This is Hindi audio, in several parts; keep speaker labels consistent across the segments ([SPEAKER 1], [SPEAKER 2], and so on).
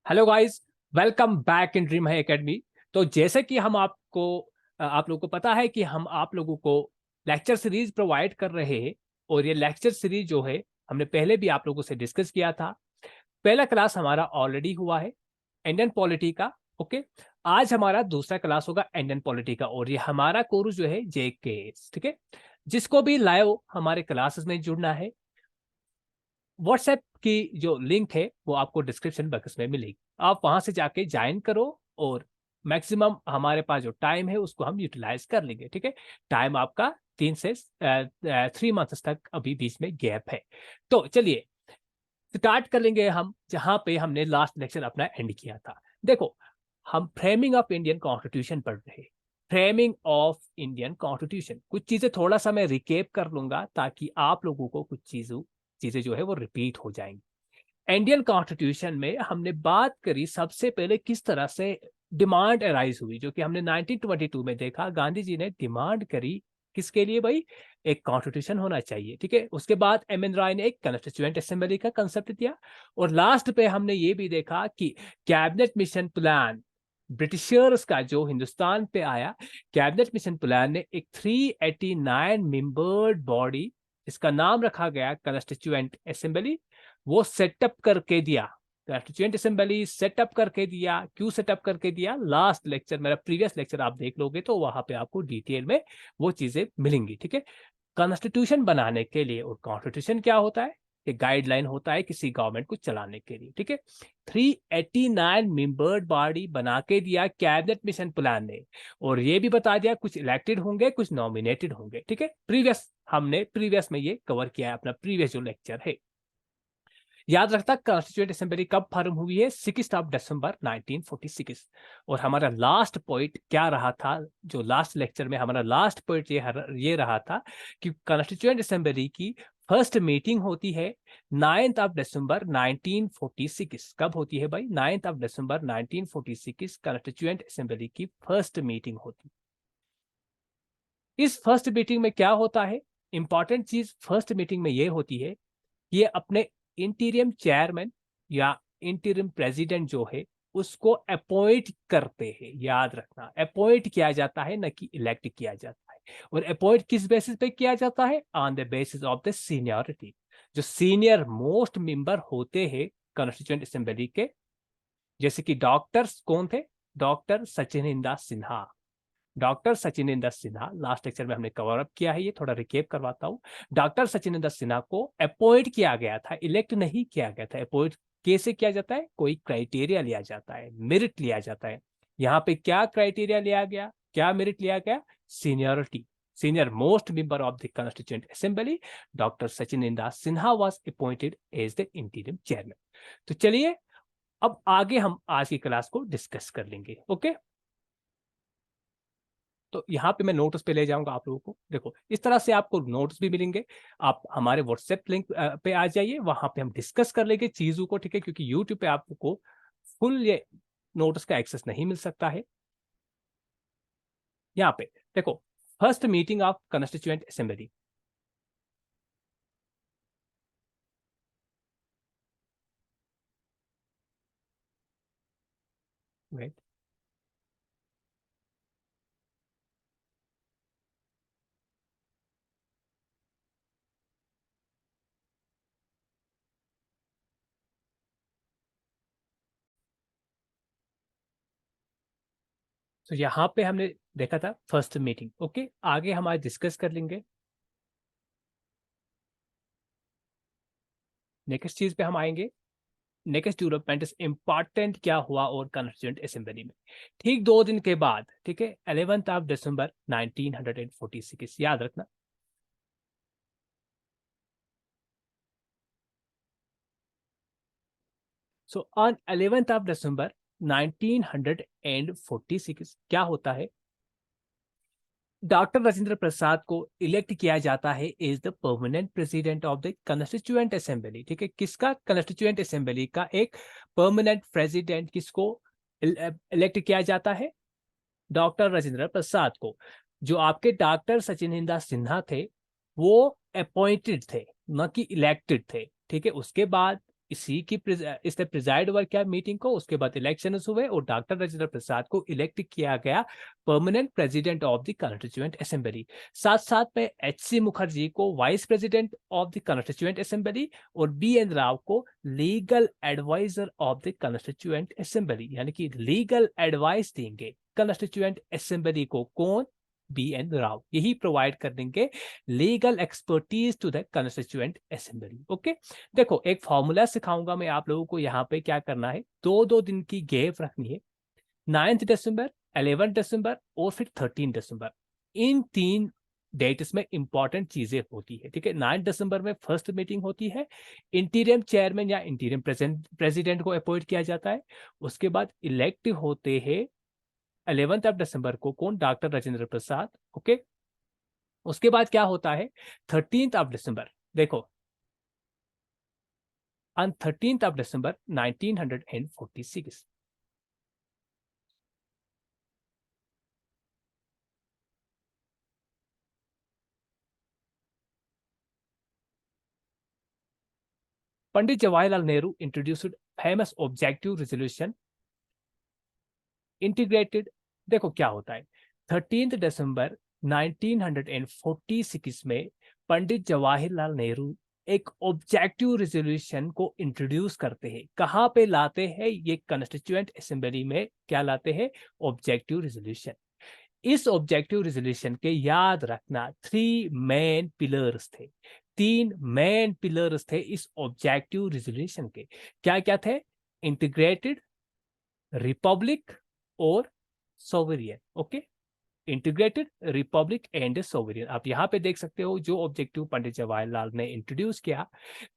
[SPEAKER 1] Hello guys, welcome back in dream high academy. तो जैसे कि हम आप लोगों को पता है कि हम आप लोगों को लेक्चर सीरीज प्रोवाइड कर रहे हैं। और ये लेक्चर सीरीज जो है हमने पहले भी आप लोगों से डिस्कस किया था। पहला क्लास हमारा ऑलरेडी हुआ है इंडियन पॉलिटी का। ओके, आज हमारा दूसरा क्लास होगा इंडियन पॉलिटी का और ये हमारा कोर्स जो है जेके, ठीक है। जिसको भी लाइव हमारे क्लासेस में जुड़ना है, व्हाट्सएप की जो लिंक है वो आपको डिस्क्रिप्शन बॉक्स में मिलेगी। आप वहां से जाके ज्वाइन करो और मैक्सिमम हमारे पास जो टाइम है उसको हम यूटिलाइज कर लेंगे, ठीक है। टाइम आपका 3 से 3 मंथ्स तक अभी बीच में गैप है। तो चलिए स्टार्ट कर लेंगे हम जहां पे हमने लास्ट लेक्चर अपना एंड किया था। देखो, हम फ्रेमिंग ऑफ इंडियन कॉन्स्टिट्यूशन पढ़ रहे हैं। फ्रेमिंग ऑफ इंडियन कॉन्स्टिट्यूशन, कुछ चीजें थोड़ा सा मैं रिकेप कर लूंगा ताकि आप लोगों को कुछ चीजें जो है वो रिपीट हो जाएंगी। इंडियन कॉन्स्टिट्यूशन में हमने बात करी सबसे पहले किस तरह से डिमांड अराइज हुई, जो कि हमने 1922 में देखा। गांधी जी ने डिमांड करी किसके लिए भाई, एक कॉन्स्टिट्यूशन होना चाहिए, ठीक है। उसके बाद एम एन राय ने एक कॉन्स्टिट्यूएंट असेंबली का कंसेप्ट दिया। और लास्ट पे हमने ये भी देखा कि कैबिनेट मिशन प्लान ब्रिटिशर्स का जो हिंदुस्तान पे आया, कैबिनेट मिशन प्लान ने एक 389 मेंबर्ड बॉडी, इसका नाम रखा गया कॉन्स्टिट्यूएंट असेंबली, वो सेटअप करके दिया। कॉन्स्टिट्यूएंट असेंबली सेटअप करके दिया। क्यों सेटअप करके दिया, लास्ट लेक्चर, मेरा प्रीवियस लेक्चर आप देख लोगे तो वहां पे आपको डिटेल में वो चीजें मिलेंगी, ठीक है। कॉन्स्टिट्यूशन बनाने के लिए, और कॉन्स्टिट्यूशन क्या होता है, एक गाइडलाइन होता है किसी गवर्नमेंट को चलाने के लिए, ठीक है। 389 मेंबर्ड बॉडी बना के दिया कैबिनेट मिशन प्लान ने। और ये भी बता दिया कुछ इलेक्टेड होंगे कुछ नॉमिनेटेड होंगे, ठीक है। हमने प्रीवियस में ये कवर किया है, अपना प्रीवियस जो लेक्चर है। याद रखता कॉन्स्टिट्यूएंट असेंबली कब फॉर्म हुई है, 6 दिसंबर 1946। और हमारा लास्ट पॉइंट क्या रहा था, जो लास्ट लेक्चर में हमारा लास्ट पॉइंट ये रहा था कि कॉन्स्टिट्यूएंट असेंबली की फर्स्ट मीटिंग होती है 9 दिसंबर 1946। कब होती है भाई, 9 दिसंबर 1946 कॉन्स्टिट्यूएंट असेंबली की फर्स्ट मीटिंग होती है। इस फर्स्ट मीटिंग में क्या होता है, इंपॉर्टेंट चीज फर्स्ट मीटिंग में ये होती है, ये अपने इंटीरियम चेयरमैन या इंटीरियम प्रेसिडेंट जो है उसको अपॉइंट करते हैं। याद रखना, अपॉइंट किया जाता है, न कि इलेक्ट किया जाता है। और अपॉइंट किस बेसिस पे किया जाता है, on the basis of the seniority. जो सीनियर मोस्ट मेंबर होते हैं कॉन्स्टिट्यूएंट असेंबली के, जैसे कि डॉक्टर्स कौन थे, doctor सचिनिंदा Sinha. Doctor सचिनिंदा Sinha last lecture में हमने कवर अप किया है, ये थोड़ा रिकेप करवाता हूँ। डॉक्टर सचिनिंदा सिन्हा को अपॉइंट किया गया था, इलेक्ट नहीं किया गया था। अपॉइंट कैसे किया जाता है, कोई क्राइटेरिया लिया जाता है, मेरिट लिया जाता है। यहाँ पे क्या क्राइटेरिया लिया गया, क्या मेरिट लिया गया, seniority. Senior most member of the constituent assembly doctor सचिनिंदा Sinha was appointed as the interim chairman. तो चलिए अब आगे हम आज की क्लास को डिस्कस कर लेंगे। ओके, तो यहाँ पे मैं नोट्स पे ले जाऊंगा आप लोगों को। देखो, इस तरह से आपको नोट्स भी मिलेंगे। आप हमारे व्हाट्सएप लिंक पे आ जाइए, वहां पे हम डिस्कस कर लेंगे चीजों को, ठीक है। क्योंकि यूट्यूब पे आपको फुल ये नोट्स का एक्सेस नहीं मिल सकता है। यहाँ पे देखो, first meeting of constituent assembly. तो यहाँ पे हमने देखा था फर्स्ट मीटिंग। ओके, आगे हम आज डिस्कस कर लेंगे। नेक्स्ट चीज पे हम आएंगे, नेक्स्ट डेवलपमेंट इज इम्पॉर्टेंट क्या हुआ और कॉन्स्टिट्यूएंट असेंबली में। ठीक 2 दिन के बाद, ठीक है, 11 दिसंबर 1946, याद रखना। सो ऑन 11 दिसंबर 1946 क्या होता है, डॉक्टर राजेंद्र प्रसाद को इलेक्ट किया जाता है as the permanent president of the constituent assembly, ठीक है। किसका, कॉन्स्टिट्यूएंट असेंबली का एक परमानेंट प्रेसिडेंट किसको इलेक्ट किया जाता है, डॉक्टर राजेंद्र प्रसाद को। जो आपके डॉक्टर सचिनिंदा सिन्हा थे वो अपॉइंटेड थे, न कि इलेक्टेड थे। ठीक है। उसके बाद इसने प्रिजाइड ओवर किया मीटिंग को, उसके बाद इलेक्शन हुए और डॉक्टर राजेंद्र प्रसाद को इलेक्ट किया गया permanent president of the constituent assembly. साथ साथ में एच.सी. मुखर्जी को vice president of the constituent assembly और बी.एन. राव को legal adviser of the constituent assembly, यानी कि लीगल एडवाइस देंगे कॉन्स्टिट्यूएंट असेंबली को। कौन? बी.एन. राव। यही प्रोवाइड कर देंगे legal expertise to the constituent assembly. Okay, देखो एक फॉर्मूला सिखाऊंगा मैं आप लोगों को। यहाँ पे क्या करना है, 2-2 दिन की गैप रखनी है। 9 दिसंबर, 11 दिसंबर और फिर 13 दिसंबर, इन 3 डेट्स में इंपॉर्टेंट चीजें होती है। ठीक है, 9 दिसंबर में फर्स्ट मीटिंग होती है, इंटीरियम चेयरमैन या इंटीरियम प्रेसिडेंट को अपॉइंट किया जाता है। उसके बाद इलेक्ट होते हैं 11 दिसंबर को। कौन? डॉक्टर राजेंद्र प्रसाद। ओके, उसके बाद क्या होता है 13 दिसंबर, देखो on 13 December 1946, Pandit Jawaharlal Nehru introduced famous objective resolution integrated. देखो क्या होता है 13 दिसंबर 1946 में पंडित जवाहरलाल नेहरू एक ऑब्जेक्टिव रेजोल्यूशन को इंट्रोड्यूस करते हैं। कहाँ पे लाते हैं? ये कॉन्स्टिट्यूएंट असेंबली में क्या लाते हैं? Objective resolution. इस ऑब्जेक्टिव रेजोल्यूशन के याद रखना 3 मेन पिलर्स थे। 3 मेन पिलर्स थे इस ऑब्जेक्टिव रेजोल्यूशन के। क्या क्या थे? इंटीग्रेटेड, रिपब्लिक और sovereign. Okay, integrated, Republic and sovereign. आप यहाँ पे देख सकते हो जो ऑब्जेक्टिव पंडित जवाहरलाल ने इंट्रोड्यूस किया,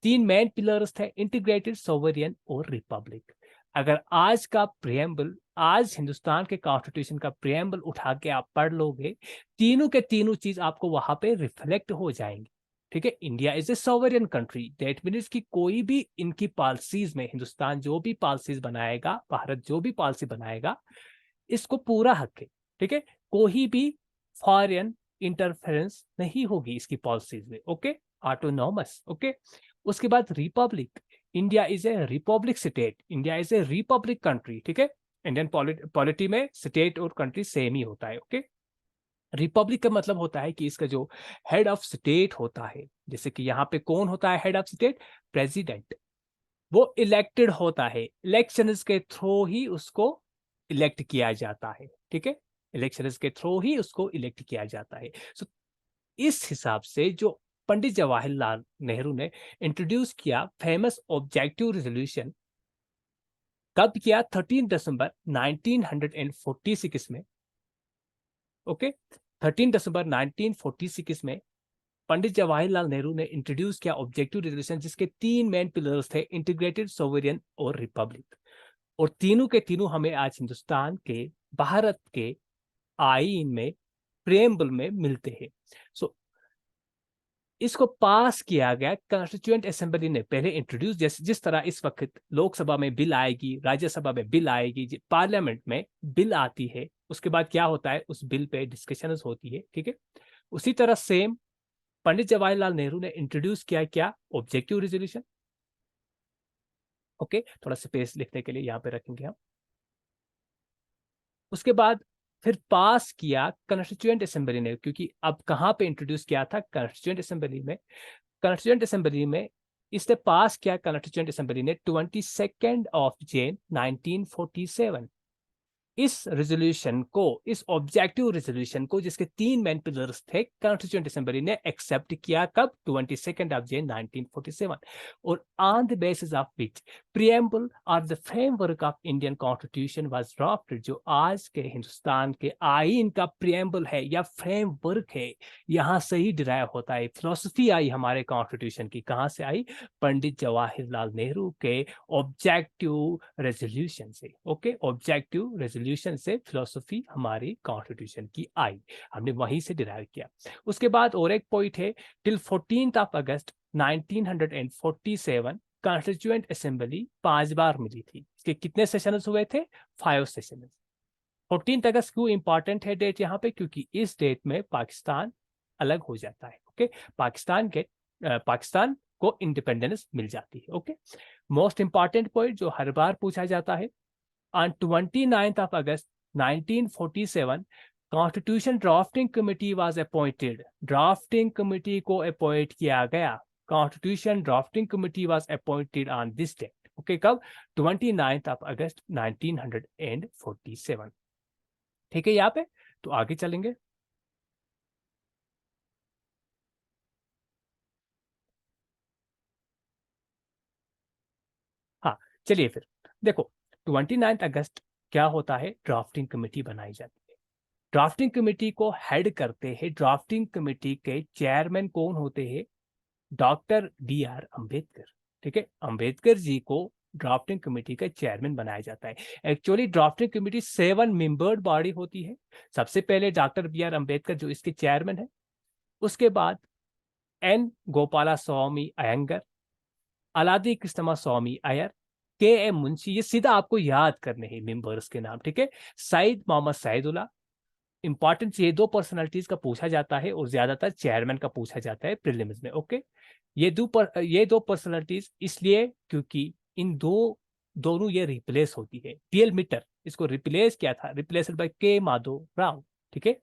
[SPEAKER 1] 3 मेन पिलर्स थे, इंटीग्रेटेड, सोवरियन और रिपब्लिक। अगर आज का प्रियम्बल, आज हिंदुस्तान के कॉन्स्टिट्यूशन का प्रियम्बल उठा के आप पढ़ लोगे, तीनों के तीनों चीज आपको वहां पे रिफ्लेक्ट हो जाएंगे। ठीक है, India is a sovereign country, that means कि कोई भी इनकी पॉलिसीज में, हिंदुस्तान जो भी पॉलिसीज बनाएगा, भारत जो भी पॉलिसी बनाएगा, इसको पूरा हक है। ठीक है, कोई भी फॉरेन इंटरफेरेंस नहीं होगी इसकी पॉलिसीज में। Okay, autonomous. ओके, उसके बाद Republic, India is a Republic state, India is a Republic country. ठीक है, इंडियन पॉलिटी में स्टेट और कंट्री सेम ही होता है। ओके, रिपब्लिक का मतलब होता है कि इसका जो हेड ऑफ स्टेट होता है, जैसे कि यहाँ पे कौन होता है हेड ऑफ स्टेट? प्रेसिडेंट। वो इलेक्टेड होता है, इलेक्शंस के थ्रू ही उसको इलेक्ट किया जाता है। ठीक है, इलेक्शंस के थ्रू ही उसको इलेक्ट किया जाता है। सो इस हिसाब से जो पंडित जवाहरलाल नेहरू ने इंट्रोड्यूस किया फेमस ऑब्जेक्टिव रेजोल्यूशन, कब किया? 13 दिसंबर 1946 में। ओके, 13 दिसंबर 1946 में पंडित जवाहरलाल नेहरू ने इंट्रोड्यूस किया ऑब्जेक्टिव रेजोल्यूशन, जिसके 3 मेन पिलर्स थे, इंटीग्रेटेड, सोवरियन और रिपब्लिक। और तीनों के तीनों हमें आज हिंदुस्तान के, भारत के आईन में, प्रेम्बल में मिलते हैं। सो इसको पास किया गया कॉन्स्टिट्यूएंट असेंबली ने पहले इंट्रोड्यूस, जिस तरह इस वक्त लोकसभा में बिल आएगी, राज्यसभा में बिल आएगी, पार्लियामेंट में बिल आती है, उसके बाद क्या होता है, उस बिल पे डिस्कशन होती है। ठीक है, उसी तरह सेम पंडित जवाहरलाल नेहरू ने इंट्रोड्यूस किया क्या? Objective resolution. ओके, थोड़ा स्पेस लिखने के लिए यहाँ पे रखेंगे हम। उसके बाद फिर पास किया कॉन्स्टिट्यूएंट असेंबली ने, क्योंकि अब कहाँ पे इंट्रोड्यूस किया था? कॉन्स्टिट्यूएंट असेंबली में। कॉन्स्टिट्यूएंट असेंबली में इसने पास किया, कॉन्स्टिट्यूएंट असेंबली ने 22 जैन 1947। इस रेजोल्यूशन को, इस ऑब्जेक्टिव रेजोल्यूशन को, जिसके 3 मेन पिलर्स थे, कॉन्स्टिट्यूएंट असेंबली ने एक्सेप्ट किया कब? 22 जैन 1947। और on the basis of which preamble और the framework of Indian constitution was drafted, जो आज के हिंदुस्तान के आईन का प्रियम्बल है या फ्रेमवर्क है, यहाँ से ही डिराइव होता है। फिलोसफी आई हमारे कॉन्स्टिट्यूशन की, कहाँ से आई? पंडित जवाहरलाल नेहरू के ऑब्जेक्टिव रेजोल्यूशन से। ओके, ऑब्जेक्टिव रेजोल्यूशन से फिलोसफी हमारी कॉन्स्टिट्यूशन की आई, हमने वहीं से डिराइव किया। उसके बाद और एक पॉइंट है, टिल 14 अगस्त 1947 कॉन्स्टिट्यूएंट असेंबली 5 बार मिली थी। इसके कितने सेशंस हुए थे? 5 सेशंस। 14 अगस्त क्यों इंपॉर्टेंट है डेट यहाँ पे? क्योंकि इस डेट में पाकिस्तान अलग हो जाता है। ओके, पाकिस्तान को इंडिपेंडेंस मिल जाती है। ओके, मोस्ट इंपॉर्टेंट पॉइंट जो हर बार पूछा जाता है, on 29th of August 1947 constitution drafting committee was appointed. Drafting committee को अपॉइंट किया गया। Constitution drafting committee was appointed on this date. Okay, कब? 29th of August 1947। ठीक है, यहाँ पे तो आगे चलेंगे। हाँ, चलिए फिर देखो, 29 अगस्त क्या होता है? ड्राफ्टिंग कमेटी बनाई जाती है। ड्राफ्टिंग कमेटी को हेड करते हैं, ड्राफ्टिंग कमेटी के चेयरमैन कौन होते हैं? Doctor B.R. अम्बेडकर। ठीक है, अम्बेडकर जी को ड्राफ्टिंग कमेटी का चेयरमैन बनाया जाता है। Actually drafting committee 7 membered body होती है। सबसे पहले डॉक्टर B.R. अम्बेडकर जो इसके चेयरमैन है, उसके बाद N. गोपाला स्वामी अयंगर, अलादी कृष्णमा स्वामी अय्यर, K.M. मुंशी, ये सीधा आपको याद करने हैं मेंबर्स के नाम। ठीक है, सईद मोहम्मद सईदुल्लाह। इंपॉर्टेंट ये दो पर्सनालिटीज का पूछा जाता है और ज्यादातर चेयरमैन का पूछा जाता है प्रीलिम्स में। ओके, ये दो पर्सनालिटीज इसलिए क्योंकि इन दोनों ये रिप्लेस होती है। पीएल मीटर इसको रिप्लेस किया था, रिप्लेस्ड बाय के माधव राव। ठीक है,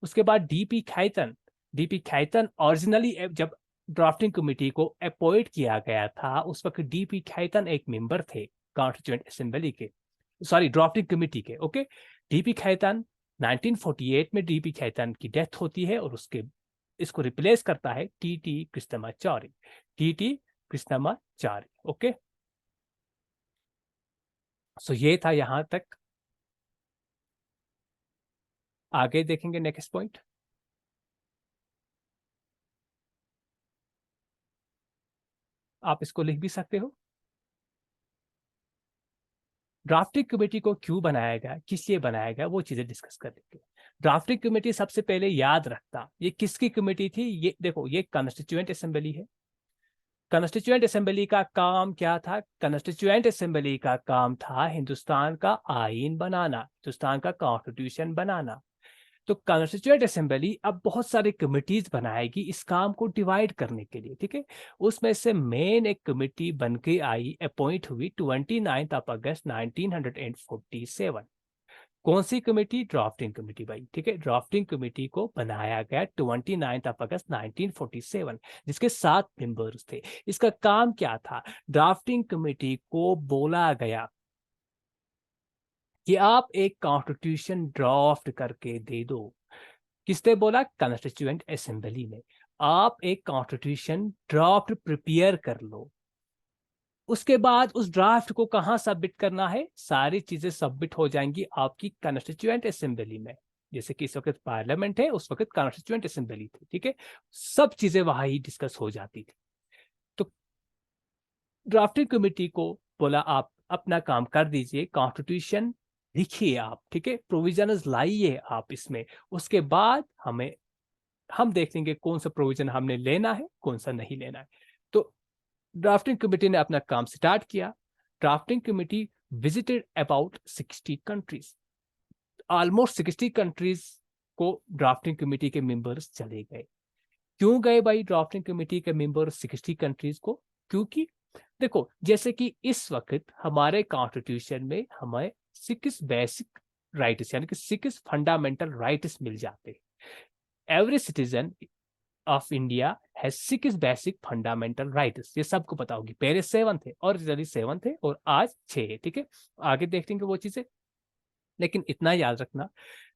[SPEAKER 1] उसके बाद डीपी खैतन ओरिजिनली जब ड्राफ्टिंग कमेटी को अपॉइंट किया गया था, उस वक्त डीपी खैतन एक मेंबर थे कॉन्स्टिट्यूएंट असेंबली के, सॉरी ड्राफ्टिंग कमेटी के। ओके, डीपी खैतन 1948 में डीपी खैतन की डेथ होती है और इसको रिप्लेस करता है टीटी कृष्णमाचारी। ओके, सो ये था यहां तक। आगे देखेंगे नेक्स्ट पॉइंट। आप इसको लिख भी सकते हो। ड्राफ्टिंग कमेटी को क्यों बनाया गया, किस लिए बनाया गया, वो चीजें डिस्कस कर लेंगे। ड्राफ्टिंग कमेटी सबसे पहले याद रखता, ये किसकी कमेटी थी? ये देखो, ये कॉन्स्टिट्यूएंट असेंबली है। कॉन्स्टिट्यूएंट असेंबली का काम क्या था? कॉन्स्टिट्यूएंट असेंबली का काम था हिंदुस्तान का आईन बनाना, हिंदुस्तान का कॉन्स्टिट्यूशन बनाना। तो कॉन्स्टिट्यूएंट असेंबली अब बहुत सारे कमिटीज बनाएगी इस काम को डिवाइड करने के लिए। ठीक है, उसमें से मेन एक कमिटी बन के आई, अपॉइंट हुई 29 अगस्त 1947। कौन सी कमेटी? ड्राफ्टिंग कमेटी भाई। ठीक है, ड्राफ्टिंग कमेटी को बनाया गया 29 अगस्त 1947, जिसके 7 मेंबर्स थे। इसका काम क्या था? ड्राफ्टिंग कमेटी को बोला गया कि आप एक कॉन्स्टिट्यूशन ड्राफ्ट करके दे दो। किसने बोला? कॉन्स्टिट्यूएंट असेंबली में। आप एक कॉन्स्टिट्यूशन ड्राफ्ट प्रिपेयर कर लो, उसके बाद उस ड्राफ्ट को कहाँ सबमिट करना है? सारी चीजें सबमिट हो जाएंगी आपकी कॉन्स्टिट्यूएंट असेंबली में। जैसे कि इस वक्त पार्लियामेंट है, उस वक्त कॉन्स्टिट्यूएंट असेंबली थी। ठीक है, सब चीजें वहां ही डिस्कस हो जाती थी। तो ड्राफ्टिंग कमेटी को बोला आप अपना काम कर दीजिए, कॉन्स्टिट्यूशन लिखिए आप। ठीक है, प्रोविजन लाइए आप इसमें। उसके बाद हम देख लेंगे कौन सा प्रोविजन हमने लेना है, कौन सा नहीं लेना है। तो ड्राफ्टिंग कमेटी ने अपना काम स्टार्ट किया। Drafting committee visited about 60 countries. Almost 60 countries को ड्राफ्टिंग कमेटी के मेंबर्स चले गए। क्यों गए भाई ड्राफ्टिंग कमेटी के मेंबर्स 60 कंट्रीज को? क्योंकि देखो, जैसे कि इस वक्त हमारे कॉन्स्टिट्यूशन में हमें 6 बेसिक राइट्स यानी कि 6 फंडामेंटल राइट्स मिल जाते हैं। Every citizen of India has 6 basic fundamental rights, ये सबको पता होगी। पहले 7 थे, ओरिजिनली 7 थे और आज 6 है। ठीक है, आगे देखेंगे वो चीजें, लेकिन इतना याद रखना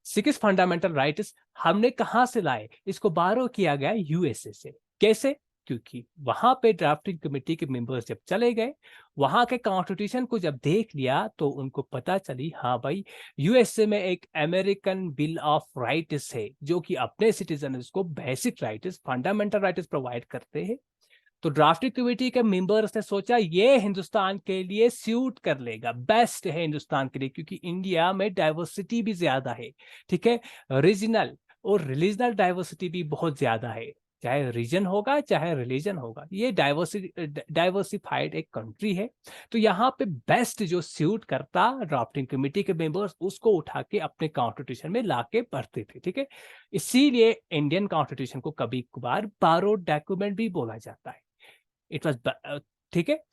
[SPEAKER 1] 6 फंडामेंटल राइट्स हमने कहां से लाए? इसको बारो किया गया यूएसए से। कैसे? क्योंकि वहां पे ड्राफ्टिंग कमेटी के मेंबर्स जब चले गए, वहां के कॉन्स्टिट्यूशन को जब देख लिया, तो उनको पता चली हाँ भाई, यूएसए में एक अमेरिकन बिल ऑफ राइट्स है जो कि अपने सिटीजन को basic rights, fundamental rights provide करते हैं। तो ड्राफ्टिंग कमेटी के मेंबर्स ने सोचा ये हिंदुस्तान के लिए सूट कर लेगा, बेस्ट है हिंदुस्तान के लिए, क्योंकि इंडिया में डाइवर्सिटी भी ज्यादा है। ठीक है, रीजनल और रिलीजनल डाइवर्सिटी भी बहुत ज्यादा है। चाहे रीजन होगा चाहे रिलीजन होगा, ये डाइवर्सिफाइड एक कंट्री है। तो यहाँ पे बेस्ट जो सूट करता ड्राफ्टिंग कमेटी के मेंबर्स, उसको उठा के अपने कॉन्स्टिट्यूशन में लाके पढ़ते थे। ठीक है, इसीलिए इंडियन कॉन्स्टिट्यूशन को कभी कभार बारोड डॉक्यूमेंट भी बोला जाता है। इट वाज, ठीक है।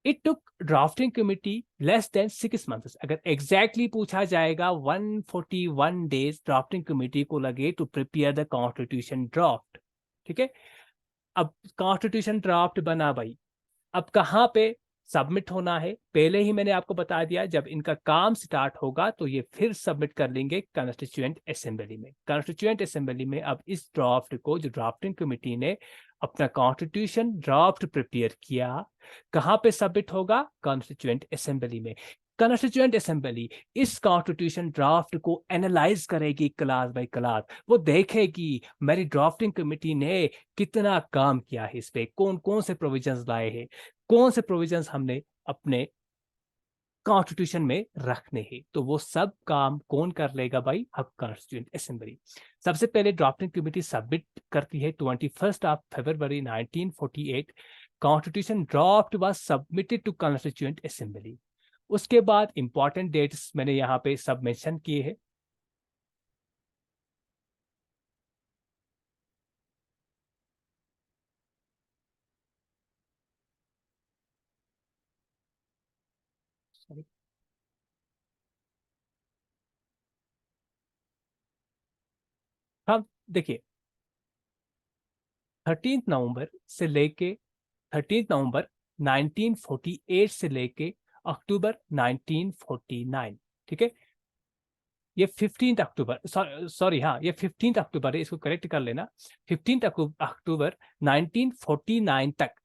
[SPEAKER 1] It took drafting committee less than 6 months। अगर एग्जैक्टली पूछा जाएगा 141 days ड्राफ्टिंग कमिटी को लगे to prepare the constitution draft, ठीक है। अब कॉन्स्टिट्यूशन ड्राफ्ट बना भाई, अब कहाँ पे सबमिट होना है, पहले ही मैंने आपको बता दिया, जब इनका काम स्टार्ट होगा तो ये फिर सबमिट कर लेंगे कॉन्स्टिट्यूएंट असेंबली में। कॉन्स्टिट्यूएंट असेंबली में अब इस ड्राफ्ट को, जो ड्राफ्टिंग कमेटी ने अपना कॉन्स्टिट्यूशन ड्राफ्ट प्रिपेयर किया, कहाँ पे सबमिट होगा? कॉन्स्टिट्यूएंट असेंबली में। कॉन्स्टिट्यूएंट असेंबली इस कॉन्स्टिट्यूशन ड्राफ्ट को एनालाइज करेगी क्लास बाय क्लास। वो देखेगी मेरी ड्राफ्टिंग कमेटी ने कितना काम किया है इस पे, कौन कौन से प्रोविजंस लाए हैं, कौन से प्रोविजंस हमने अपने कॉन्स्टिट्यूशन में रखने हैं। तो वो सब काम कौन कर लेगा भाई? अब कॉन्स्टिट्यूएंट असेंबली। सबसे पहले ड्राफ्टिंग कमेटी सबमिट करती है 21 February 1948। Constitution draft was submitted to constituent assembly. उसके बाद इंपॉर्टेंट डेट्स मैंने यहाँ पे सब मेंशन किए हैं। हम देखिए 13 नवंबर से लेके 13 नवंबर 1948 से लेके अक्टूबर 1949, ठीक है। ये 15 अक्टूबर, सॉरी हाँ, ये 15 अक्टूबर है, इसको करेक्ट कर लेना। 15 अक्टूबर 1949 तक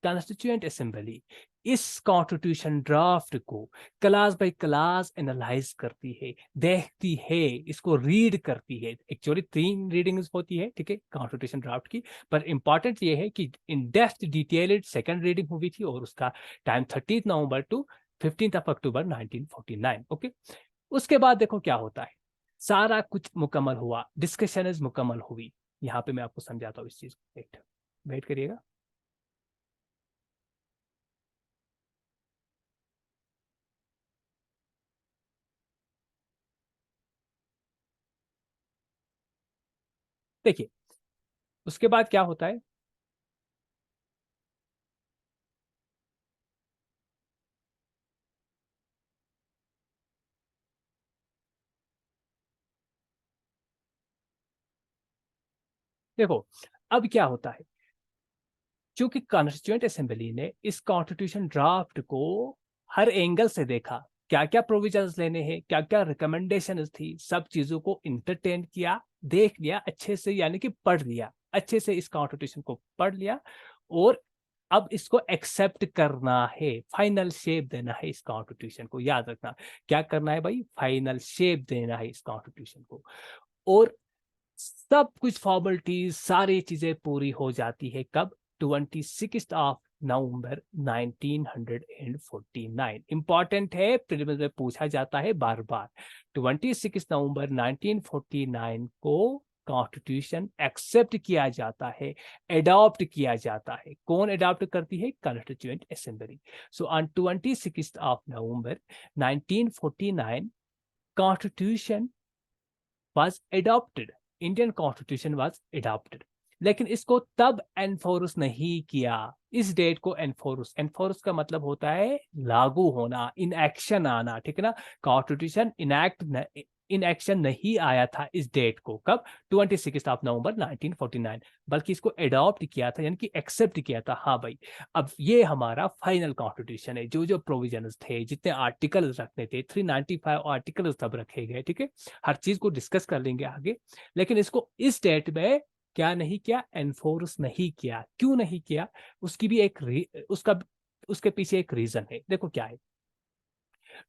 [SPEAKER 1] कॉन्स्टिट्यूएंट असेंबली इस कॉन्स्टिट्यूशन ड्राफ्ट को क्लास बाय क्लास एनालाइज करती है, देखती है, इसको रीड करती है। एक्चुअली 3 रीडिंग्स होती है, ठीक है, कॉन्स्टिट्यूशन ड्राफ्ट की। पर इंपॉर्टेंट ये है कि in depth detailed second reading हुई थी और उसका time 13 November to 15 October 1949। Okay, उसके बाद देखो क्या होता है, सारा कुछ मुकम्मल हुआ, डिस्कशन मुकम्मल हुई। यहाँ पे मैं आपको समझाता हूँ इस चीज को, वेट वेट करिएगा। देखिए उसके बाद क्या होता है, देखो अब क्या होता है, क्योंकि कॉन्स्टिट्यूएंट असेंबली ने इस कॉन्स्टिट्यूशन ड्राफ्ट को हर एंगल से देखा, क्या क्या प्रोविजंस लेने हैं, क्या क्या रिकमेंडेशन थी, सब चीजों को इंटरटेन किया, देख लिया अच्छे से, यानी कि पढ़ लिया अच्छे से, इस कॉन्स्टिट्यूशन को पढ़ लिया। और अब इसको एक्सेप्ट करना है, फाइनल शेप देना है इस कॉन्स्टिट्यूशन को। याद रखना क्या करना है भाई, फाइनल शेप देना है इस कॉन्स्टिट्यूशन को। और सब कुछ फॉर्मेलिटीज, सारी चीजें पूरी हो जाती है कब? 26 नवंबर 1949। इंपॉर्टेंट है, प्रीलिम्स में पूछा जाता है बार बार। 26 नवंबर 1949 को कॉन्स्टिट्यूशन एक्सेप्ट किया जाता है, एडॉप्ट किया जाता है। कौन एडॉप्ट करती है? Constituent assembly. So on 26 November 1949 constitution was adopted, Indian constitution was adopted। लेकिन इसको तब एनफोर्स नहीं किया, इस डेट को एनफोर्स, एनफोर्स का मतलब होता है लागू होना, इन एक्शन आना, ठीक है ना। कॉन्स्टिट्यूशन इन एक्शन नहीं आया था इस डेट को, कब? 26 नवंबर 1949। बल्कि इसको एडॉप्ट किया था, यानी कि एक्सेप्ट किया था। हाँ भाई, अब ये हमारा फाइनल कॉन्स्टिट्यूशन है। जो जो प्रोविजंस थे, जितने आर्टिकल रखने थे, 395 आर्टिकल तब रखे गए, ठीक है। हर चीज को डिस्कस कर लेंगे आगे। लेकिन इसको इस डेट में क्या नहीं किया? एनफोर्स नहीं किया। क्यों नहीं किया? उसकी भी एक उसका उसके पीछे एक रीजन है। देखो क्या है,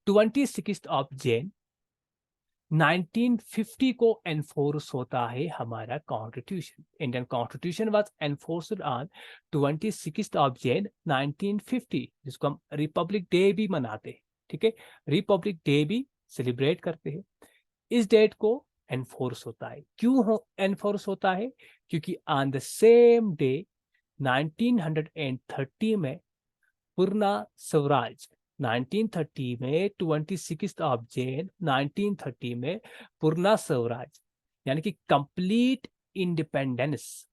[SPEAKER 1] 26 1950 को एनफोर्स होता है हमारा constitution. Indian constitution was enforced on 26 1950, जिसको हम रिपब्लिक डे भी मनाते हैं, ठीक है। रिपब्लिक डे भी सेलिब्रेट करते हैं। इस डेट को एनफोर्स होता है। क्यों हो एनफोर्स होता है? क्योंकि ऑन द सेम डे 1930 में पूर्णा स्वराज, 1930 में 26 में पूर्णा स्वराज, यानी कि कंप्लीट इंडिपेंडेंस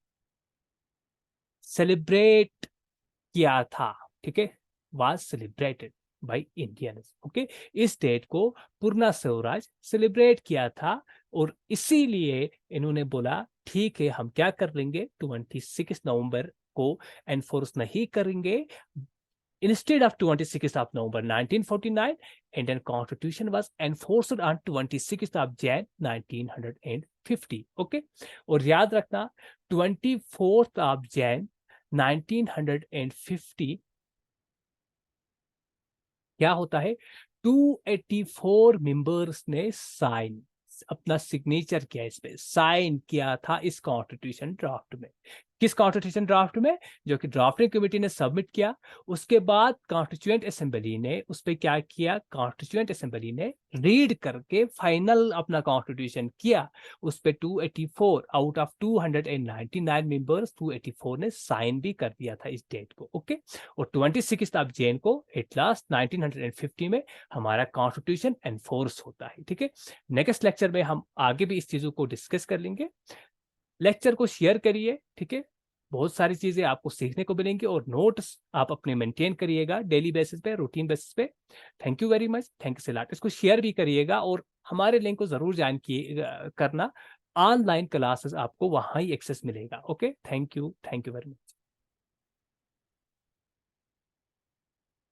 [SPEAKER 1] सेलिब्रेट किया था, ठीक है, was celebrated by Indians, okay. इस डेट को पूर्ण स्वराज सेलिब्रेट किया था और इसीलिए इन्होंने बोला ठीक है हम क्या कर लेंगे 26 नवंबर को एनफोर्स नहीं करेंगे। Instead of 26th of November 1949, Indian Constitution was enforced on 26th of Jan 1950. Okay, और याद रखना 24th of Jan 1950 क्या होता है, 284 मेंबर्स ने साइन अपना सिग्नेचर किया, इस पे साइन किया था इस कॉन्स्टिट्यूशन ड्राफ्ट में। किस कॉन्स्टिट्यूशन ड्राफ्ट में, जो कि ड्राफ्टिंग कमेटी ने सबमिट किया। उसके बाद कॉन्स्टिट्यूएंट असेंबली ने उस पर क्या किया, कॉन्स्टिट्यूएंट असेंबली ने रीड करके फाइनल अपना कॉन्स्टिट्यूशन किया। उस पे 284 आउट ऑफ 299 मेंबर्स 284 ने साइन भी कर दिया था इस डेट को, ओके। और 26 ऑफ जैन को एट लास्ट 1950 में हमारा कॉन्स्टिट्यूशन एनफोर्स होता है, ठीक है। नेक्स्ट लेक्चर में हम आगे भी इस चीजों को डिस्कस कर लेंगे। लेक्चर को शेयर करिए, ठीक है, बहुत सारी चीजें आपको सीखने को मिलेंगी और नोट्स आप अपने मेंटेन करिएगा डेली बेसिस पे, रूटीन बेसिस पे। Thank you very much, thank you से लॉट। इसको शेयर भी करिएगा और हमारे लिंक को जरूर ज्वाइन करना। ऑनलाइन क्लासेस आपको वहां ही एक्सेस मिलेगा, okay. Thank you very much.